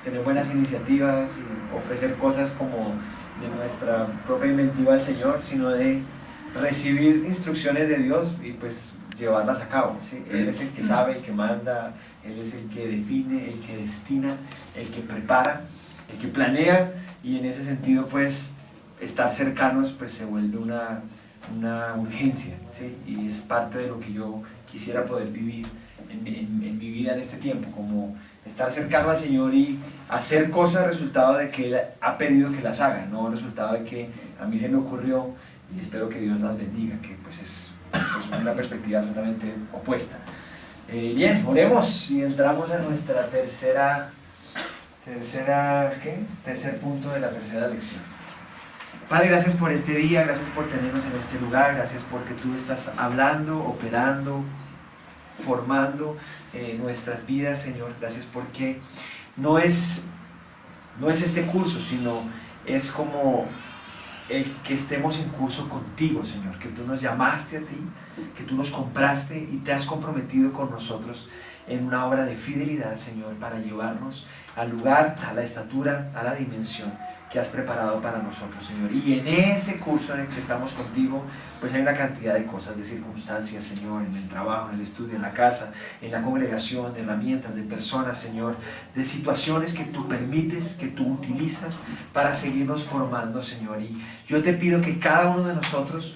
tener buenas iniciativas y ofrecer cosas como de nuestra propia inventiva al Señor, sino de recibir instrucciones de Dios y pues llevarlas a cabo, ¿sí? Él es el que sabe, el que manda, Él es el que define, el que destina, el que prepara, el que planea, y en ese sentido pues estar cercanos pues se vuelve una urgencia, ¿sí? Y es parte de lo que yo quisiera poder vivir en mi vida en este tiempo, como estar cercano al Señor y hacer cosas resultado de que Él ha pedido que las haga, no resultado de que a mí se me ocurrió, y espero que Dios las bendiga, que pues es una perspectiva absolutamente opuesta. Bien, oremos y entramos a nuestra tercer punto de la tercera lección. Padre, gracias por este día, gracias por tenernos en este lugar, gracias porque tú estás hablando, operando, formando nuestras vidas, Señor. Gracias porque no es este curso, sino es como el que estemos en curso contigo, Señor, que tú nos llamaste a ti, que tú nos compraste y te has comprometido con nosotros en una obra de fidelidad, Señor, para llevarnos al lugar, a la estatura, a la dimensión que has preparado para nosotros, Señor. Y en ese curso en el que estamos contigo, pues hay una cantidad de cosas, de circunstancias, Señor, en el trabajo, en el estudio, en la casa, en la congregación, de herramientas, de personas, Señor, de situaciones que tú permites, que tú utilizas para seguirnos formando, Señor. Y yo te pido que cada uno de nosotros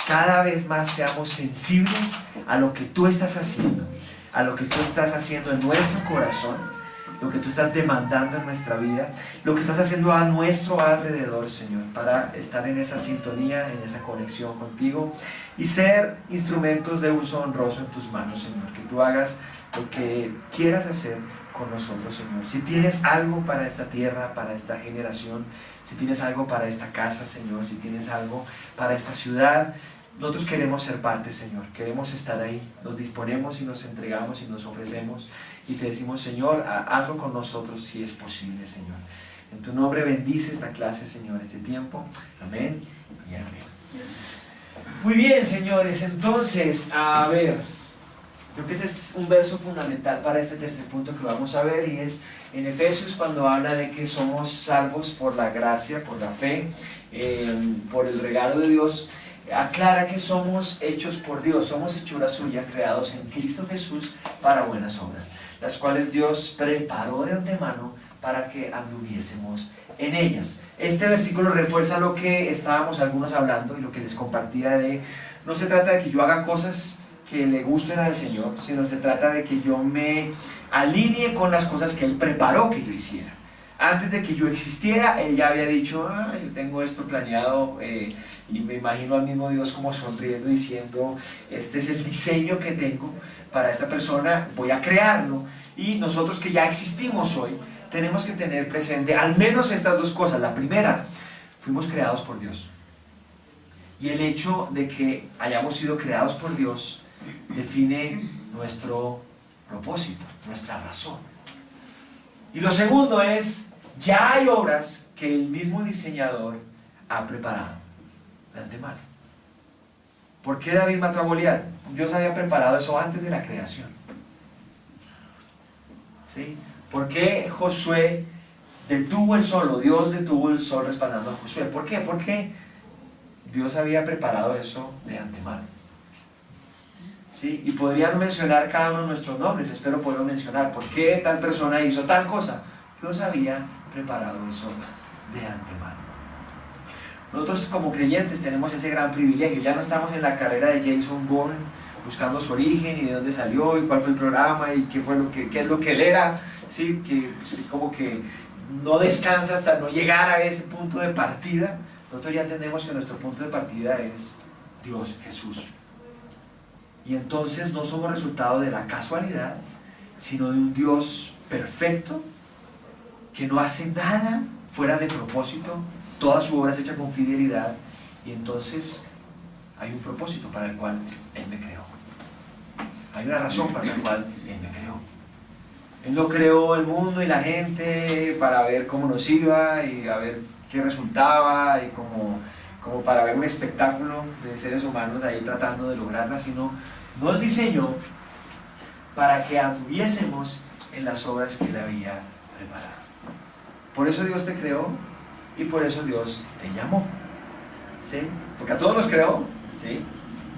cada vez más seamos sensibles a lo que tú estás haciendo, a lo que tú estás haciendo en nuestro corazón, lo que tú estás demandando en nuestra vida, lo que estás haciendo a nuestro alrededor, Señor, para estar en esa sintonía, en esa conexión contigo y ser instrumentos de uso honroso en tus manos, Señor. Que tú hagas lo que quieras hacer con nosotros, Señor. Si tienes algo para esta tierra, para esta generación, si tienes algo para esta casa, Señor, si tienes algo para esta ciudad, nosotros queremos ser parte, Señor, queremos estar ahí, nos disponemos y nos entregamos y nos ofrecemos y te decimos, Señor, hazlo con nosotros si es posible, Señor. En tu nombre bendice esta clase, Señor, este tiempo. Amén y amén. Muy bien, señores, entonces, a ver, creo que ese es un verso fundamental para este tercer punto que vamos a ver, y es en Efesios, cuando habla de que somos salvos por la gracia, por la fe, por el regalo de Dios. Aclara que somos hechos por Dios, somos hechura suya, creados en Cristo Jesús para buenas obras, las cuales Dios preparó de antemano para que anduviésemos en ellas. Este versículo refuerza lo que estábamos algunos hablando y lo que les compartía de, no se trata de que yo haga cosas que le gusten al Señor, sino se trata de que yo me alinee con las cosas que Él preparó que yo hiciera. Antes de que yo existiera, Él ya había dicho, yo tengo esto planeado, y me imagino al mismo Dios como sonriendo, diciendo, este es el diseño que tengo para esta persona, voy a crearlo. Y nosotros que ya existimos hoy, tenemos que tener presente al menos estas dos cosas. La primera, fuimos creados por Dios. Y el hecho de que hayamos sido creados por Dios define nuestro propósito, nuestra razón. Y lo segundo es, ya hay obras que el mismo diseñador ha preparado de antemano. ¿Por qué David mató a Goliat? Dios había preparado eso antes de la creación. ¿Sí? ¿Por qué Josué detuvo el sol, o Dios detuvo el sol respaldando a Josué? ¿Por qué? Porque Dios había preparado eso de antemano. ¿Sí? Y podrían mencionar cada uno de nuestros nombres, espero poderlo mencionar. ¿Por qué tal persona hizo tal cosa? Dios había preparado eso de antemano. Nosotros como creyentes tenemos ese gran privilegio, ya no estamos en la carrera de Jason Bourne buscando su origen y de dónde salió y cuál fue el programa y qué es lo que él era, ¿sí? Que pues, como que no descansa hasta no llegar a ese punto de partida. Nosotros ya entendemos que nuestro punto de partida es Dios, Jesús. Y entonces no somos resultado de la casualidad, sino de un Dios perfecto, que no hace nada fuera de propósito, toda su obra es hecha con fidelidad, y entonces hay un propósito para el cual Él me creó. Hay una razón para la cual Él me creó. Él no creó el mundo y la gente para ver cómo nos iba y a ver qué resultaba, y como para ver un espectáculo de seres humanos ahí tratando de lograrla, sino nos diseñó para que anduviésemos en las obras que Él había preparado. Por eso Dios te creó y por eso Dios te llamó. ¿Sí? Porque a todos nos creó, ¿sí?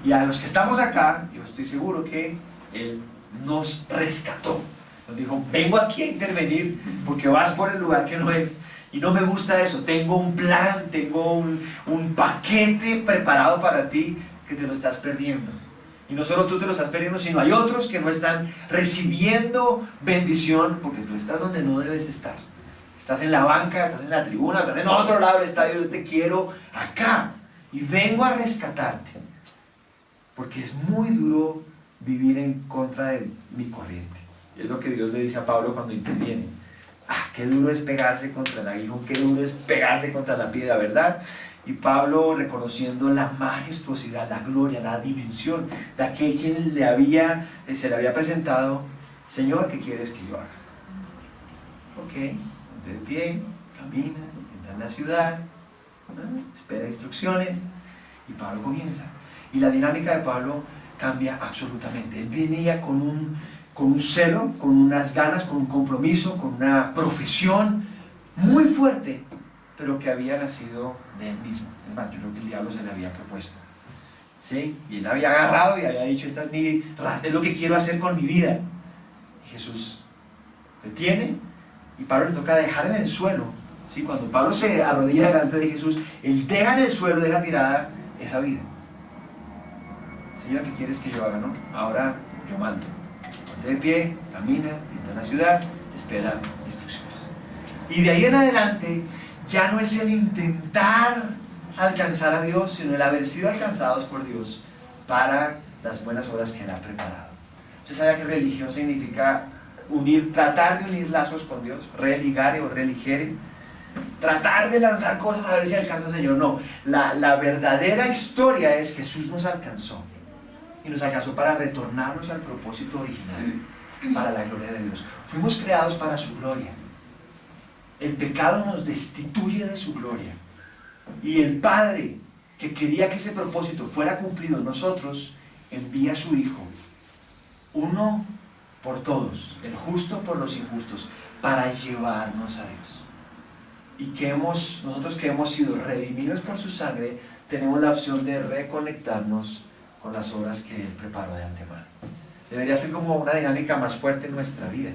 Y a los que estamos acá, yo estoy seguro que Él nos rescató. Nos dijo, vengo aquí a intervenir porque vas por el lugar que no es. Y no me gusta eso. Tengo un plan, tengo un paquete preparado para ti que te lo estás perdiendo. Y no solo tú te lo estás perdiendo, sino hay otros que no están recibiendo bendición porque tú estás donde no debes estar. Estás en la banca, estás en la tribuna, estás en otro lado del estadio. Yo te quiero acá y vengo a rescatarte. Porque es muy duro vivir en contra de mi corriente. Y es lo que Dios le dice a Pablo cuando interviene. Qué duro es pegarse contra el aguijón, qué duro es pegarse contra la piedra, ¿verdad? Y Pablo, reconociendo la majestuosidad, la gloria, la dimensión de aquel quien se le había presentado, Señor, ¿qué quieres que yo haga? Ok, ponte de pie, camina, entra en la ciudad, espera instrucciones, y Pablo comienza. Y la dinámica de Pablo cambia absolutamente. Él venía con un celo, con unas ganas, con un compromiso, con una profesión muy fuerte, pero que había nacido de él mismo. Es más, yo creo que el diablo se le había propuesto. ¿Sí? Y él había agarrado y había dicho, es lo que quiero hacer con mi vida. Y Jesús detiene y Pablo le toca dejar en el suelo. ¿Sí? Cuando Pablo se arrodilla delante de Jesús, él deja en el suelo, deja tirada esa vida. Señor, ¿qué quieres que yo haga? ¿No? Ahora yo mando. Ponte de pie, camina, entra en la ciudad, espera instrucciones. Y de ahí en adelante ya no es el intentar alcanzar a Dios, sino el haber sido alcanzados por Dios para las buenas obras que Él ha preparado. ¿Usted sabe que religión significa tratar de unir lazos con Dios? Religare o religere. Tratar de lanzar cosas a ver si alcanza al Señor. No, la verdadera historia es Jesús nos alcanzó. Y nos alcanzó para retornarnos al propósito original, para la gloria de Dios. Fuimos creados para su gloria. El pecado nos destituye de su gloria. Y el Padre, que quería que ese propósito fuera cumplido en nosotros, envía a su Hijo, uno por todos, el justo por los injustos, para llevarnos a Dios. Y nosotros que hemos sido redimidos por su sangre, tenemos la opción de reconectarnos con las obras que Él preparó de antemano. Debería ser como una dinámica más fuerte en nuestra vida.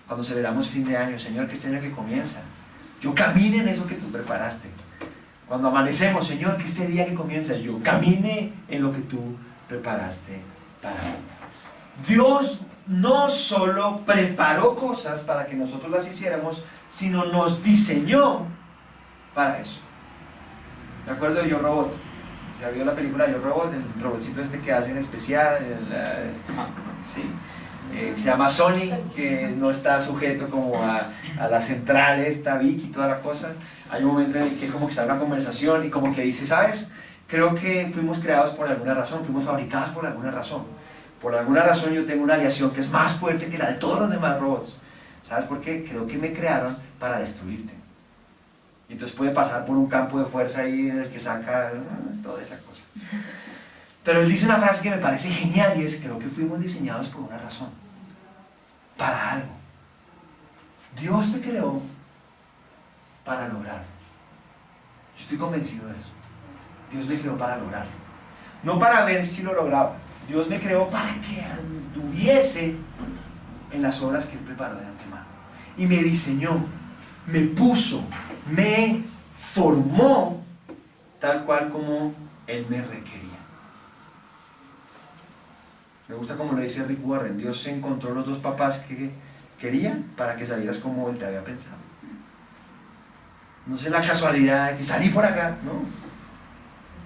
Cuando celebramos fin de año, Señor, que este año que comienza, yo camine en eso que tú preparaste. Cuando amanecemos, Señor, que este día que comienza, yo camine en lo que tú preparaste para mí. Dios no solo preparó cosas para que nosotros las hiciéramos, sino nos diseñó para eso. Me acuerdo de Yo Robot. ¿Se vio la película Yo Robot? El robotcito este que hacen especial, sí. Se llama Sony, que no está sujeto como a la central esta, Vic y toda la cosa. Hay un momento en el que como que está una conversación y como que dice, ¿sabes? Creo que fuimos creados por alguna razón, fuimos fabricados por alguna razón. Por alguna razón yo tengo una aleación que es más fuerte que la de todos los demás robots. ¿Sabes por qué? Creo que me crearon para destruirte. Y entonces puede pasar por un campo de fuerza ahí en el que saca toda esa cosa. Pero él dice una frase que me parece genial y es, creo que fuimos diseñados por una razón, para algo. Dios te creó para lograrlo. Yo estoy convencido de eso. Dios me creó para lograrlo. No para ver si lo lograba. Dios me creó para que anduviese en las obras que Él preparó de antemano. Y me diseñó, me puso, me formó tal cual como Él me requería. Me gusta como lo dice Rick Warren, Dios encontró los dos papás que querían para que salieras como Él te había pensado. No es la casualidad de que salí por acá, no.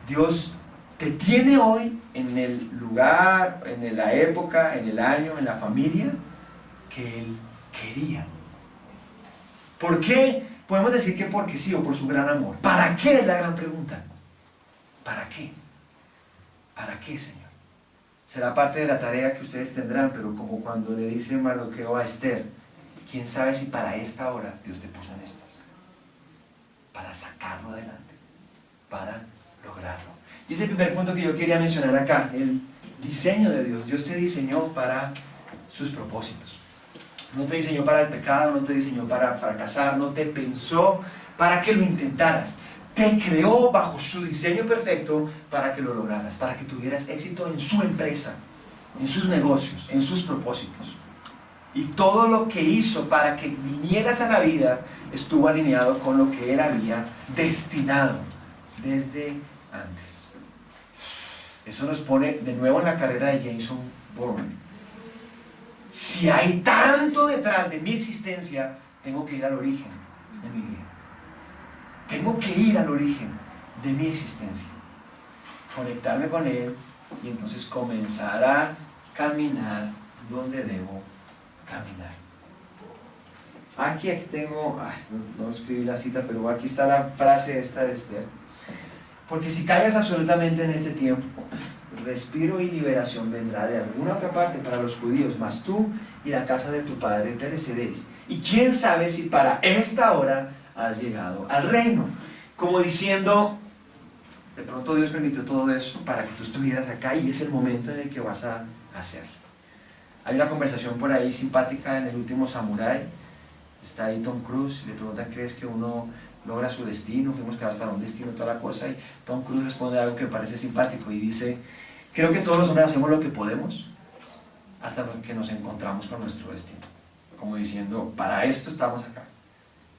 Dios te tiene hoy en el lugar, en la época, en el año, en la familia que Él quería. ¿Por qué? Podemos decir que porque sí o por su gran amor. ¿Para qué es la gran pregunta? ¿Para qué? ¿Para qué, Señor? Será parte de la tarea que ustedes tendrán, pero como cuando le dice Mardoqueo a Esther, quién sabe si para esta hora Dios te puso en estas. Para sacarlo adelante, para lograrlo. Y ese es el primer punto que yo quería mencionar acá, el diseño de Dios. Dios te diseñó para sus propósitos. No te diseñó para el pecado, no te diseñó para fracasar, no te pensó para que lo intentaras. Te creó bajo su diseño perfecto para que lo lograras, para que tuvieras éxito en su empresa, en sus negocios, en sus propósitos. Y todo lo que hizo para que vinieras a la vida estuvo alineado con lo que Él había destinado desde antes. Eso nos pone de nuevo en la carrera de Jason Bourne. Si hay tanto detrás de mi existencia, tengo que ir al origen de mi vida. Tengo que ir al origen de mi existencia. Conectarme con Él y entonces comenzar a caminar donde debo caminar. Aquí tengo, no escribí la cita, pero aquí está la frase esta de Esther. Porque si callas absolutamente en este tiempo, respiro y liberación vendrá de alguna otra parte para los judíos, mas tú y la casa de tu padre pereceréis. Y quién sabe si para esta hora has llegado al reino. Como diciendo, de pronto Dios permitió todo eso para que tú estuvieras acá y es el momento en el que vas a hacer. Hay una conversación por ahí simpática en El último samurái. Está ahí Tom Cruise, le preguntan, ¿crees que uno logra su destino? Fuimos creados para un destino, toda la cosa, y Tom Cruise responde algo que me parece simpático y dice, creo que todos los hombres hacemos lo que podemos hasta que nos encontramos con nuestro destino. Como diciendo, para esto estamos acá.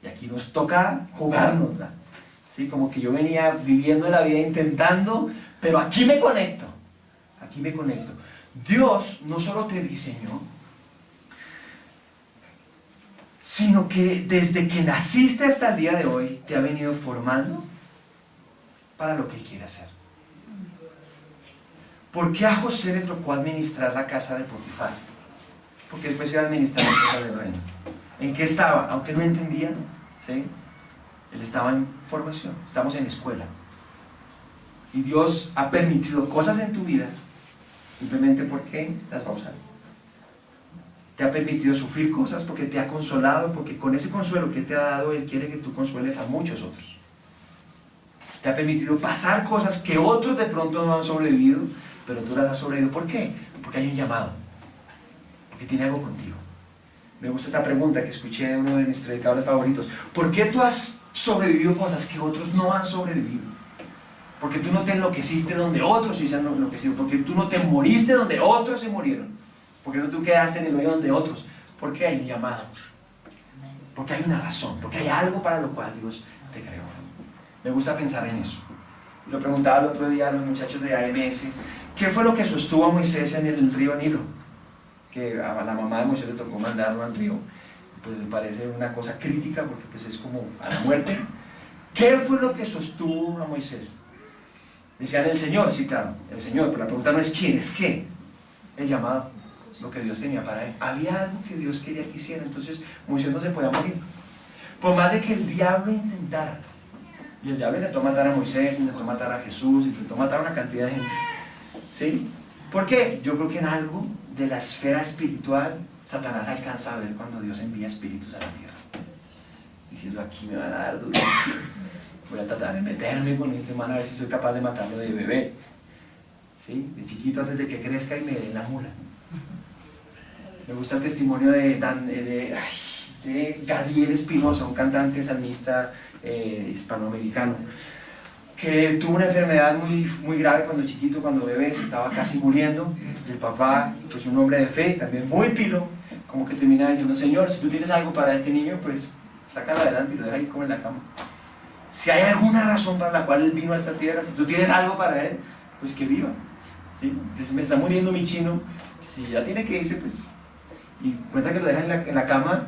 Y aquí nos toca jugárnosla. ¿Sí? Como que yo venía viviendo la vida intentando, pero aquí me conecto. Aquí me conecto. Dios no solo te diseñó, sino que desde que naciste hasta el día de hoy te ha venido formando para lo que Él quiere hacer. ¿Por qué a José le tocó administrar la casa de Potifar? Porque después iba a administrar la casa del reino. ¿En qué estaba? Aunque no entendía, ¿sí? Él estaba en formación, estamos en escuela. Y Dios ha permitido cosas en tu vida simplemente porque las va a usar. Te ha permitido sufrir cosas porque te ha consolado, porque con ese consuelo que te ha dado, Él quiere que tú consueles a muchos otros. Te ha permitido pasar cosas que otros de pronto no han sobrevivido, pero tú las has sobrevivido. ¿Por qué? Porque hay un llamado, porque tiene algo contigo. Me gusta esta pregunta que escuché de uno de mis predicadores favoritos. ¿Por qué tú has sobrevivido cosas que otros no han sobrevivido? Porque tú no te enloqueciste donde otros sí se han enloquecido, porque tú no te moriste donde otros se murieron, porque no tú quedaste en el hoyo donde otros, porque hay un llamado, porque hay una razón, porque hay algo para lo cual Dios te creó. Me gusta pensar en eso. Y lo preguntaba el otro día a los muchachos de AMS, ¿qué fue lo que sostuvo a Moisés en el río Nilo? Que a la mamá de Moisés le tocó mandarlo al río, pues me parece una cosa crítica porque pues es como a la muerte. ¿Qué fue lo que sostuvo a Moisés? Decían el Señor, sí claro, el Señor, pero la pregunta no es quién, es qué. El llamado, lo que Dios tenía para él. Había algo que Dios quería que hiciera, entonces Moisés no se podía morir. Por más de que el diablo intentara, y el diablo intentó matar a Moisés, intentó matar a Jesús, intentó matar a una cantidad de gente. ¿Sí? ¿Por qué? Yo creo que en algo de la esfera espiritual, Satanás alcanza a ver cuando Dios envía espíritus a la tierra. Diciendo, aquí me van a dar duro. Voy a tratar de meterme con este man a ver si soy capaz de matarlo de bebé. ¿Sí? De chiquito antes de que crezca y me den la mula. Me gusta el testimonio de Gadiel Espinosa, un cantante salmista hispanoamericano, que tuvo una enfermedad muy grave cuando chiquito, cuando bebé, se estaba casi muriendo. El papá, pues un hombre de fe, también muy pilo, como que termina diciendo, Señor, si tú tienes algo para este niño, pues sácalo adelante y lo deja ahí como en la cama. Si hay alguna razón para la cual él vino a esta tierra, si tú tienes algo para él, pues que viva. ¿Sí? Si me está muriendo mi chino, si ya tiene que irse, pues... Y cuenta que lo dejan en la cama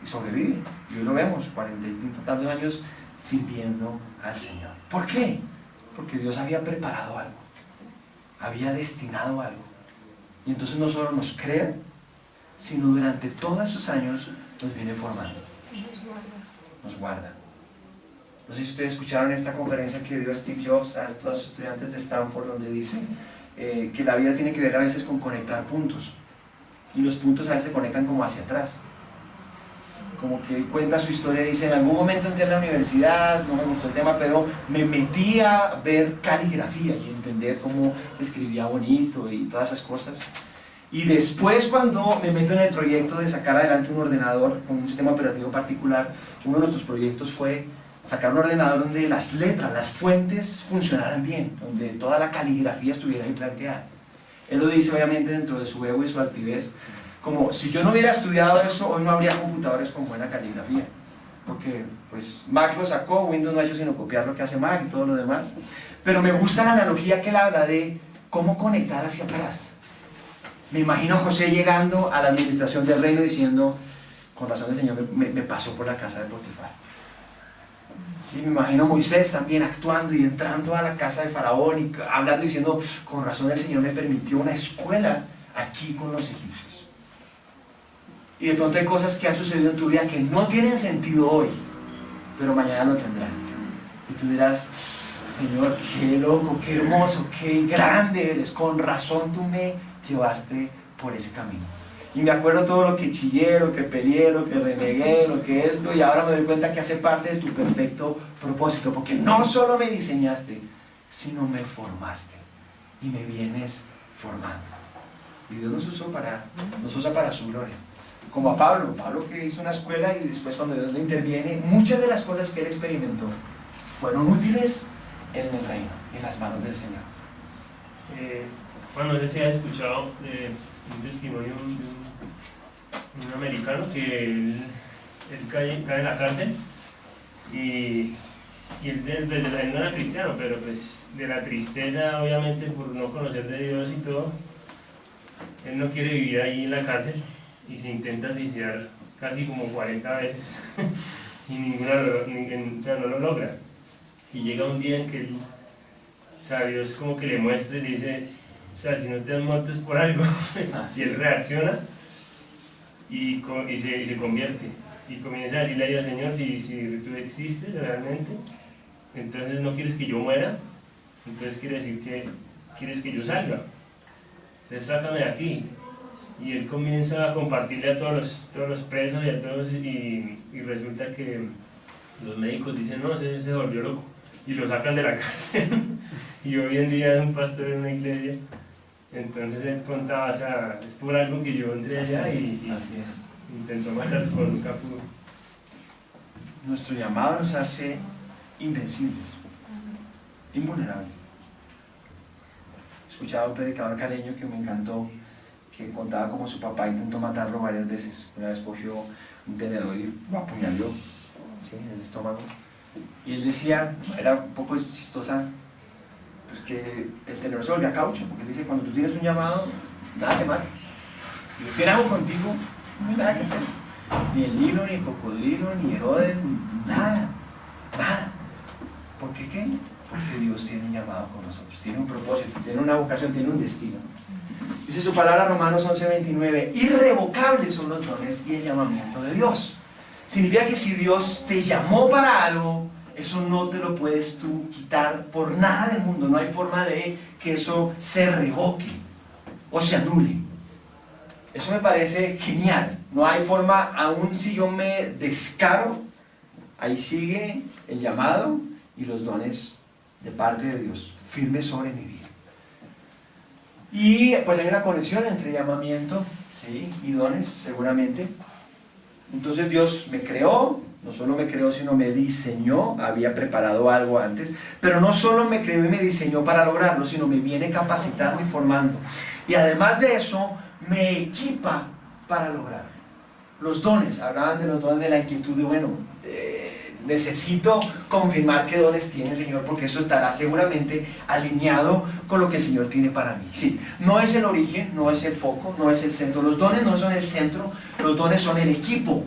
y sobrevive. Y hoy lo vemos, 40 y tantos años sirviendo al Señor. ¿Por qué? Porque Dios había preparado algo, había destinado algo. Y entonces no solo nos crea, sino durante todos esos años nos viene formando. Nos guarda. No sé si ustedes escucharon esta conferencia que dio Steve Jobs a los estudiantes de Stanford, donde dice que la vida tiene que ver a veces con conectar puntos. Y los puntos a veces se conectan como hacia atrás. Como que él cuenta su historia y dice, en algún momento entré a la universidad, no me gustó el tema, pero me metí a ver caligrafía y entender cómo se escribía bonito y todas esas cosas. Y después, cuando me meto en el proyecto de sacar adelante un ordenador con un sistema operativo particular, uno de nuestros proyectos fue sacar un ordenador donde las letras, las fuentes funcionaran bien, donde toda la caligrafía estuviera bien planteada. Él lo dice obviamente dentro de su ego y su altivez, como si yo no hubiera estudiado eso, hoy no habría computadores con buena caligrafía, porque pues Mac lo sacó, Windows no ha hecho sino copiar lo que hace Mac y todo lo demás. Pero me gusta la analogía que él habla de cómo conectar hacia atrás. Me imagino a José llegando a la administración del reino diciendo, con razón el Señor me pasó por la casa de Potifar. Sí, me imagino a Moisés también actuando y entrando a la casa de Faraón y hablando y diciendo, con razón el Señor me permitió una escuela aquí con los egipcios. Y de pronto hay cosas que han sucedido en tu vida que no tienen sentido hoy, pero mañana lo tendrán. Y tú dirás, Señor, qué loco, qué hermoso, qué grande eres, con razón tú me llevaste por ese camino. Y me acuerdo todo lo que chillé, lo que peleé, lo que renegué, lo que esto, y ahora me doy cuenta que hace parte de tu perfecto propósito, porque no solo me diseñaste, sino me formaste, y me vienes formando. Y Dios nos usa para su gloria. Como a Pablo que hizo una escuela y después cuando Dios le interviene, muchas de las cosas que él experimentó fueron útiles en el reino, en las manos del Señor. Bueno, no sé si has escuchado un testimonio de un americano que él cae en la cárcel y él no era cristiano, pero pues de la tristeza, obviamente, por no conocer de Dios y todo, él no quiere vivir ahí en la cárcel y se intenta suicidar casi como 40 veces y no lo logra. Y llega un día en que él, o sea, Dios como que le muestra y le dice, o sea, si no te has muerto es por algo. Y él reacciona y se convierte. Y comienza a decirle a Dios, Señor, si tú existes realmente, entonces no quieres que yo muera, entonces quiere decir que quieres que yo salga. Entonces sácame de aquí. Y él comienza a compartirle a todos los presos y a todos, y resulta que los médicos dicen, no, se volvió loco. Y lo sacan de la cárcel. Y hoy en día es un pastor en una iglesia. Entonces él contaba, o sea, es por algo que yo entré allá y intentó matarse por un pudo. Nuestro llamado nos hace invencibles, invulnerables. Escuchaba a un predicador caleño que me encantó, que contaba cómo su papá intentó matarlo varias veces. Una vez cogió un tenedor y lo apuñaló, ¿sí?, en el estómago. Y él decía, era un poco chistosa, pues que el tenedor se volvía caucho, porque él dice, cuando tú tienes un llamado, nada te mata. Si Dios tiene algo contigo, no hay nada que hacer. Ni el Nilo, ni el cocodrilo, ni Herodes, ni nada. ¿Por qué qué? Porque Dios tiene un llamado con nosotros, tiene un propósito, tiene una vocación, tiene un destino. Dice su palabra, Romanos 11:29, irrevocables son los dones y el llamamiento de Dios. Significa que si Dios te llamó para algo, eso no te lo puedes tú quitar por nada del mundo. No hay forma de que eso se revoque o se anule. Eso me parece genial. No hay forma, aun si yo me descaro, ahí sigue el llamado y los dones de parte de Dios, firmes sobre mi vida. Y pues hay una conexión entre llamamiento, ¿sí?, y dones, seguramente. Entonces Dios me creó, no solo me creó, sino me diseñó, había preparado algo antes, pero no solo me creó y me diseñó para lograrlo, sino me viene capacitando y formando. Y además de eso, me equipa para lograrlo. Los dones, hablaban de los dones de la inquietud de, bueno, necesito confirmar qué dones tiene el Señor, porque eso estará seguramente alineado con lo que el Señor tiene para mí. Sí, no es el origen, no es el foco, no es el centro. Los dones no son el centro, los dones son el equipo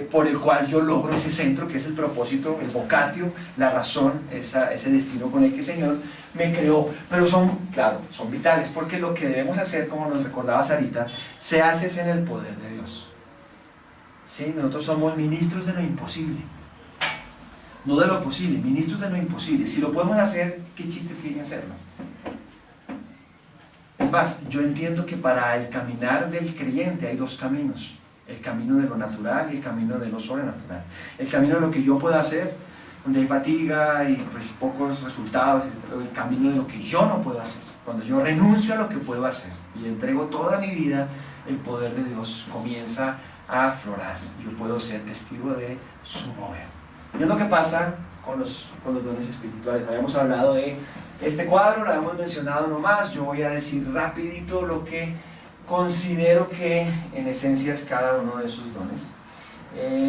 por el cual yo logro ese centro, que es el propósito, el vocatio, la razón, ese destino con el que el Señor me creó. Pero son, claro, son vitales, porque lo que debemos hacer, como nos recordaba Sarita, se hace en el poder de Dios. Sí, nosotros somos ministros de lo imposible. No de lo posible, ministros de lo imposible. Si lo podemos hacer, ¿qué chiste tiene hacerlo? Es más, yo entiendo que para el caminar del creyente hay dos caminos: el camino de lo natural y el camino de lo sobrenatural. El camino de lo que yo puedo hacer, donde hay fatiga y pues pocos resultados, el camino de lo que yo no puedo hacer. Cuando yo renuncio a lo que puedo hacer y entrego toda mi vida, el poder de Dios comienza a aflorar. Yo puedo ser testigo de su mover. Y es lo que pasa con los dones espirituales. Habíamos hablado de este cuadro, lo habíamos mencionado nomás. Yo voy a decir rapidito lo que considero que en esencia es cada uno de esos dones.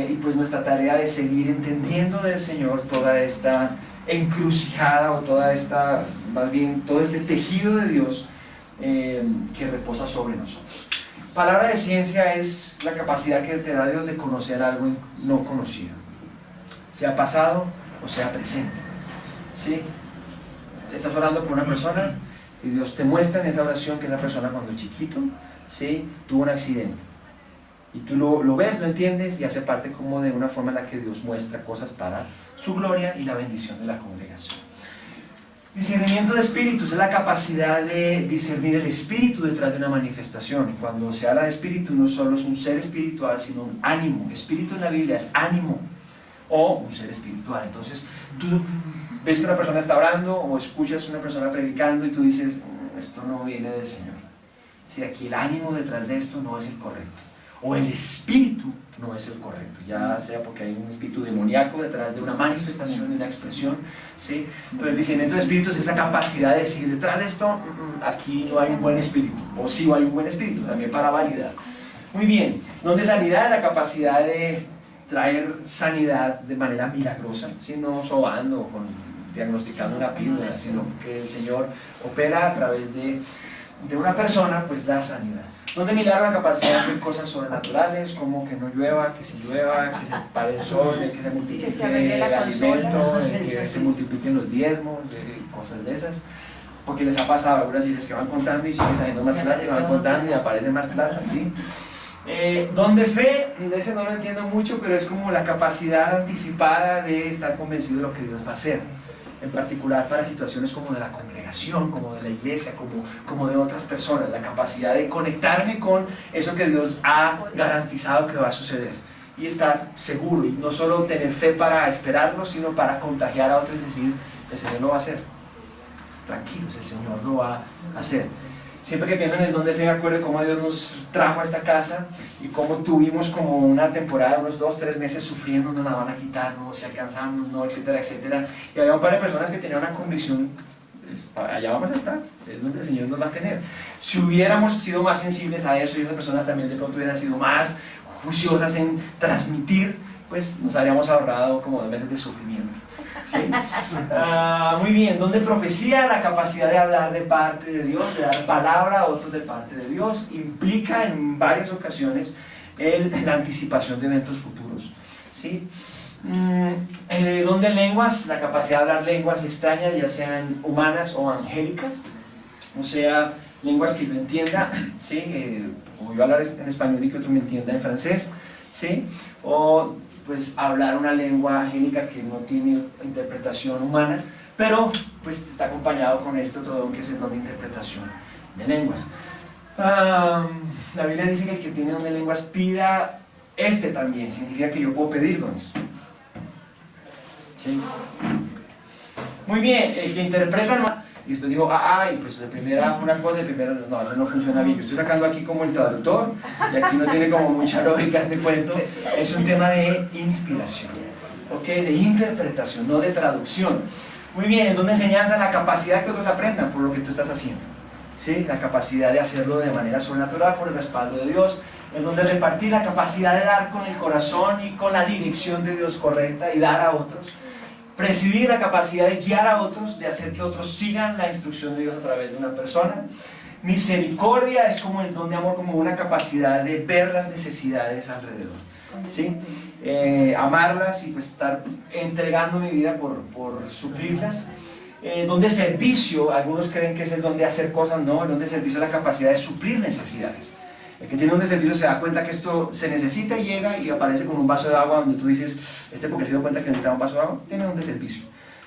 Y pues nuestra tarea de seguir entendiendo del Señor toda esta encrucijada o toda esta, más bien todo este tejido de Dios que reposa sobre nosotros. Palabra de ciencia es la capacidad que te da Dios de conocer algo no conocido, sea pasado o sea presente. ¿Sí? Estás orando por una persona y Dios te muestra en esa oración que esa persona cuando chiquito, ¿sí?, tuvo un accidente. Y tú lo ves, lo entiendes y hace parte como de una forma en la que Dios muestra cosas para su gloria y la bendición de la congregación. Discernimiento de espíritus es la capacidad de discernir el espíritu detrás de una manifestación. Y cuando se habla de espíritu no solo es un ser espiritual, sino un ánimo. Espíritu en la Biblia es ánimo o un ser espiritual. Entonces tú ves que una persona está orando o escuchas a una persona predicando y tú dices, esto no viene del Señor. Si aquí el ánimo detrás de esto no es el correcto. O el espíritu no es el correcto, ya sea porque hay un espíritu demoníaco detrás de una manifestación, de una expresión, ¿sí? Pero el discernimiento de espíritus es esa capacidad de decir, detrás de esto, aquí no hay un buen espíritu, o sí hay un buen espíritu, también para validar. Muy bien, don de sanidad es la capacidad de traer sanidad de manera milagrosa, ¿sí? No sobando o diagnosticando una píldora, sino que el Señor opera a través de una persona, pues da sanidad. Donde milagro la capacidad de hacer cosas sobrenaturales, como que no llueva, que si llueva, que se pare el sol, que se multiplique el alimento, que se multipliquen los diezmos, cosas de esas. Porque les ha pasado a algunas iglesias que van contando y siguen saliendo más plata y van contando y aparece más plata, ¿sí? Don de fe, ese no lo entiendo mucho, pero es como la capacidad anticipada de estar convencido de lo que Dios va a hacer. En particular para situaciones como de la congregación, como de la iglesia, como de otras personas, la capacidad de conectarme con eso que Dios ha garantizado que va a suceder y estar seguro, y no solo tener fe para esperarlo, sino para contagiar a otros y decir, el Señor lo va a hacer, tranquilos, el Señor lo va a hacer. Siempre que pienso en el don de fe me acuerdo de cómo Dios nos trajo a esta casa y cómo tuvimos como una temporada, unos 2-3 meses sufriendo, nos la van a quitar, no, si alcanzamos, no, etcétera, etcétera. Y había un par de personas que tenían una convicción, pues, allá vamos a estar, es donde el Señor nos va a tener. Si hubiéramos sido más sensibles a eso y esas personas también de pronto hubieran sido más juiciosas en transmitir, pues nos habríamos ahorrado como 2 meses de sufrimiento. ¿Sí? Muy bien, donde profecía, la capacidad de hablar de parte de Dios, de dar palabra a otros de parte de Dios, implica en varias ocasiones la anticipación de eventos futuros. ¿Sí? Donde lenguas, la capacidad de hablar lenguas extrañas, ya sean humanas o angélicas, o sea, lenguas que yo entienda, ¿sí? O yo hablar en español y que otro me entienda en francés, ¿sí? O pues hablar una lengua angélica que no tiene interpretación humana, pero pues está acompañado con este otro don que es el don de interpretación de lenguas. La Biblia dice que el que tiene don de lenguas pida este también, significa que yo puedo pedir dones. ¿Sí? Muy bien, el que interpreta, y después digo, y pues la primera fue una cosa, el primero, no, eso no funciona bien. Yo estoy sacando aquí como el traductor, y aquí no tiene como mucha lógica este cuento. Es un tema de inspiración, ¿ok? De interpretación, no de traducción. Muy bien, es donde enseñanza la capacidad que otros aprendan por lo que tú estás haciendo, ¿sí? La capacidad de hacerlo de manera sobrenatural por el respaldo de Dios. Es donde repartir la capacidad de dar con el corazón y con la dirección de Dios correcta y dar a otros. Presidir la capacidad de guiar a otros, de hacer que otros sigan la instrucción de Dios a través de una persona. Misericordia es como el don de amor, como una capacidad de ver las necesidades alrededor, ¿sí? Amarlas y pues estar entregando mi vida por suplirlas. Don de servicio, algunos creen que es el don de hacer cosas, no, el don de servicio es la capacidad de suplir necesidades. El que tiene un de servicio se da cuenta que esto se necesita y llega y aparece con un vaso de agua donde tú dices, porque se dio cuenta que necesitaba un vaso de agua, tiene un de servicio.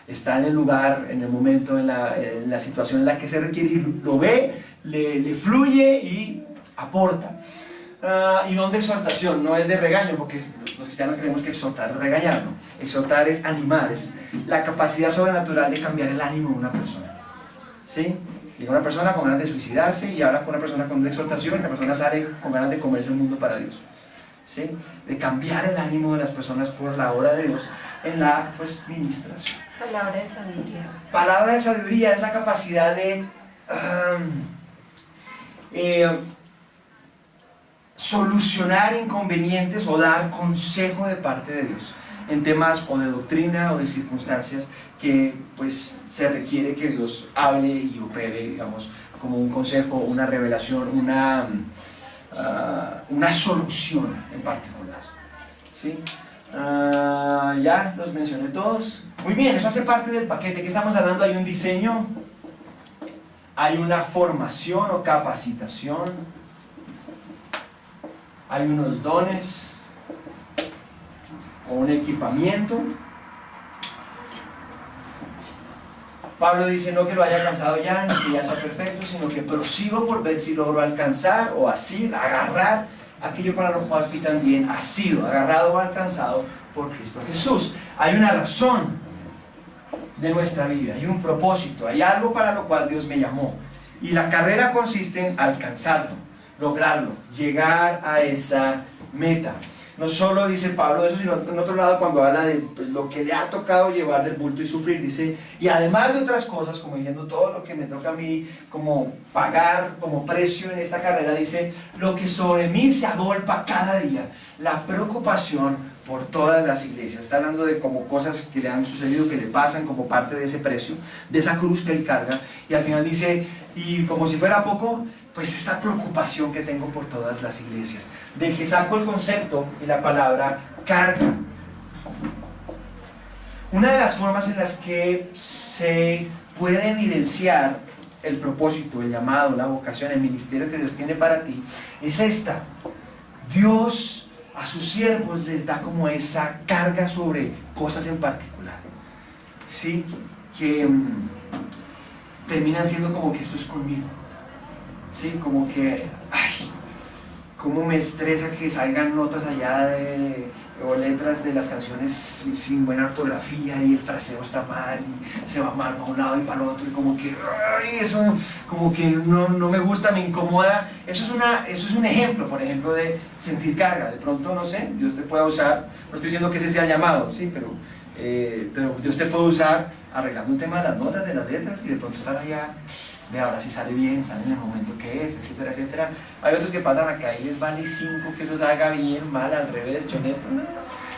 Está en el lugar, en el momento, en la situación en la que se requiere y lo ve, le fluye y aporta. Y don de exhortación, no es de regaño, porque los cristianos creemos que exhortar es regañar, ¿no? Exhortar es animar, es la capacidad sobrenatural de cambiar el ánimo de una persona. ¿Sí? Llega una persona con ganas de suicidarse y habla con una persona con exhortación, y la persona sale con ganas de comerse el mundo para Dios. ¿Sí? De cambiar el ánimo de las personas por la obra de Dios en la pues, ministración. Palabra de sabiduría. Palabra de sabiduría es la capacidad de solucionar inconvenientes o dar consejo de parte de Dios en temas o de doctrina o de circunstancias que pues se requiere que Dios hable y opere, digamos, como un consejo, una revelación, una solución en particular. ¿Sí? Ya los mencioné todos. Muy bien, eso hace parte del paquete. ¿Qué estamos hablando? Hay un diseño, hay una formación o capacitación, hay unos dones o un equipamiento. Pablo dice no que lo haya alcanzado ya, ni que ya sea perfecto, sino que prosigo por ver si logro alcanzar o así, agarrar aquello para lo cual fui también asido, agarrado o alcanzado por Cristo Jesús. Hay una razón de nuestra vida, hay un propósito, hay algo para lo cual Dios me llamó. Y la carrera consiste en alcanzarlo, lograrlo, llegar a esa meta. No solo dice Pablo eso, sino en otro lado cuando habla de lo que le ha tocado llevar del bulto y sufrir, dice, y además de otras cosas, como diciendo todo lo que me toca a mí, como pagar como precio en esta carrera, dice, lo que sobre mí se agolpa cada día, la preocupación por todas las iglesias. Está hablando de como cosas que le han sucedido, que le pasan como parte de ese precio, de esa cruz que él carga, y al final dice, y como si fuera poco, pues esta preocupación que tengo por todas las iglesias, de que saco el concepto y la palabra carga. Una de las formas en las que se puede evidenciar el propósito, el llamado, la vocación, el ministerio que Dios tiene para ti, es esta. Dios a sus siervos les da como esa carga sobre cosas en particular, ¿sí? Que terminan siendo como que esto es conmigo. Sí, como que, ay, cómo me estresa que salgan notas allá o letras de las canciones sin buena ortografía y el fraseo está mal y se va mal para un lado y para el otro y como que, ay, eso como que no me gusta, me incomoda. Eso es un ejemplo, por ejemplo, de sentir carga. De pronto, no sé, Dios te puede usar, no estoy diciendo que ese sea el llamado, sí, pero Dios te puede usar arreglando un tema de las notas, de las letras y de pronto estar allá. Ve ahora si sale bien, sale en el momento que es, etcétera, etcétera. Hay otros que pasan acá y les vale 5 que eso salga bien, mal, al revés, choneto, ¿no?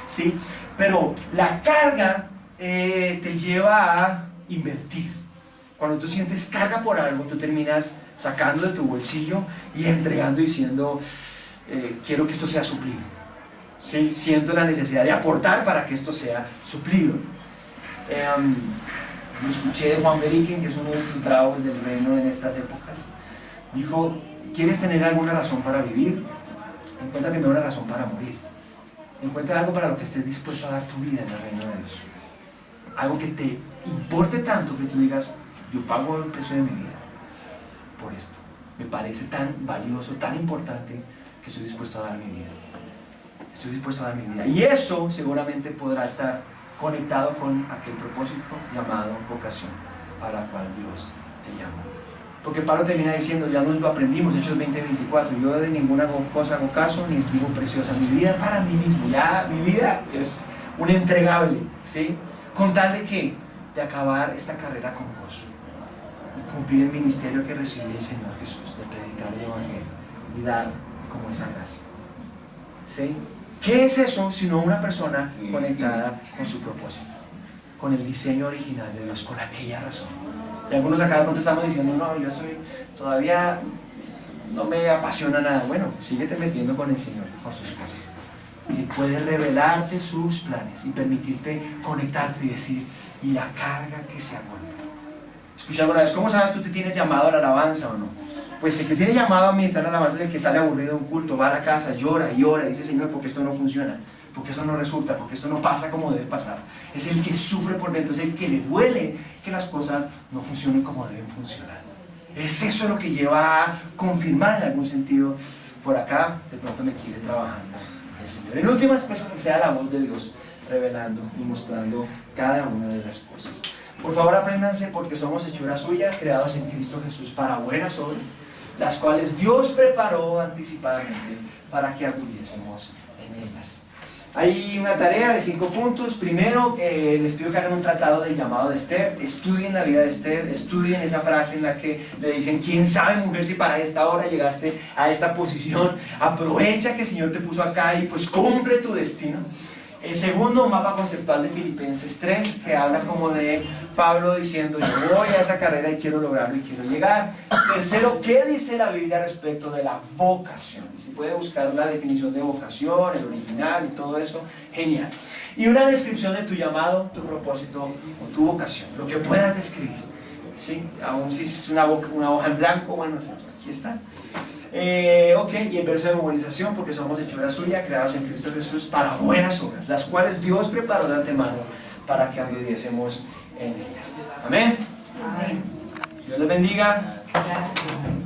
Sí, pero la carga te lleva a invertir. Cuando tú sientes carga por algo, tú terminas sacando de tu bolsillo y entregando diciendo, quiero que esto sea suplido. Sí, siento la necesidad de aportar para que esto sea suplido. Lo escuché de Juan Beriken, que es uno de estos bravos del reino en estas épocas. Dijo, ¿quieres tener alguna razón para vivir? Encuentra primero una razón para morir. Encuentra algo para lo que estés dispuesto a dar tu vida en el reino de Dios. Algo que te importe tanto que tú digas, yo pago el precio de mi vida por esto. Me parece tan valioso, tan importante, que estoy dispuesto a dar mi vida. Estoy dispuesto a dar mi vida. Y eso seguramente podrá estar conectado con aquel propósito llamado vocación para la cual Dios te llamó. Porque Pablo termina diciendo, ya nos lo aprendimos, Hechos 20:24, yo de ninguna cosa hago caso, ni estimo preciosa, mi vida para mí mismo, ya mi vida es un entregable, ¿sí? Con tal de que, de acabar esta carrera con gozo, y cumplir el ministerio que recibe el Señor Jesús, de predicar el Evangelio y dar como esa gracia, ¿sí? ¿Qué es eso sino una persona conectada con su propósito, con el diseño original de Dios, con aquella razón? Y algunos acá de pronto estamos diciendo, no, yo todavía no me apasiona nada. Bueno, síguete metiendo con el Señor, con sus cosas, que puede revelarte sus planes y permitirte conectarte y decir, y la carga que se agolpa. Escucha alguna vez, ¿cómo sabes tú te tienes llamado a la alabanza o no? Pues el que tiene llamado a ministrar la alabanza es el que sale aburrido de un culto, va a la casa, llora y ora, y dice, Señor, porque esto no funciona, porque esto no resulta, porque esto no pasa como debe pasar. Es el que sufre por dentro, es el que le duele que las cosas no funcionen como deben funcionar. Es eso lo que lleva a confirmar en algún sentido, por acá de pronto me quiere trabajando el Señor. En últimas, pues que sea la voz de Dios revelando y mostrando cada una de las cosas. Por favor, apréndanse porque somos hechura suya, creados en Cristo Jesús para buenas obras, las cuales Dios preparó anticipadamente para que anduviésemos en ellas. Hay una tarea de 5 puntos. Primero, les pido que hagan un tratado del llamado de Esther. Estudien la vida de Esther, estudien esa frase en la que le dicen: ¿quién sabe, mujer, si para esta hora llegaste a esta posición? Aprovecha que el Señor te puso acá y pues cumple tu destino. El segundo, un mapa conceptual de Filipenses 3, que habla como de Pablo diciendo: yo voy a esa carrera y quiero lograrlo y quiero llegar. Tercero, ¿qué dice la Biblia respecto de la vocación? Si puede buscar la definición de vocación, el original y todo eso, genial. Y una descripción de tu llamado, tu propósito o tu vocación, lo que puedas describir, ¿sí? Aún si es una hoja en blanco, bueno, aquí está. Ok, y el verso de memorización, porque somos hechura suya, creados en Cristo Jesús para buenas obras, las cuales Dios preparó de antemano para que anduviésemos en ellas. Amén. Amén. Dios les bendiga. Gracias.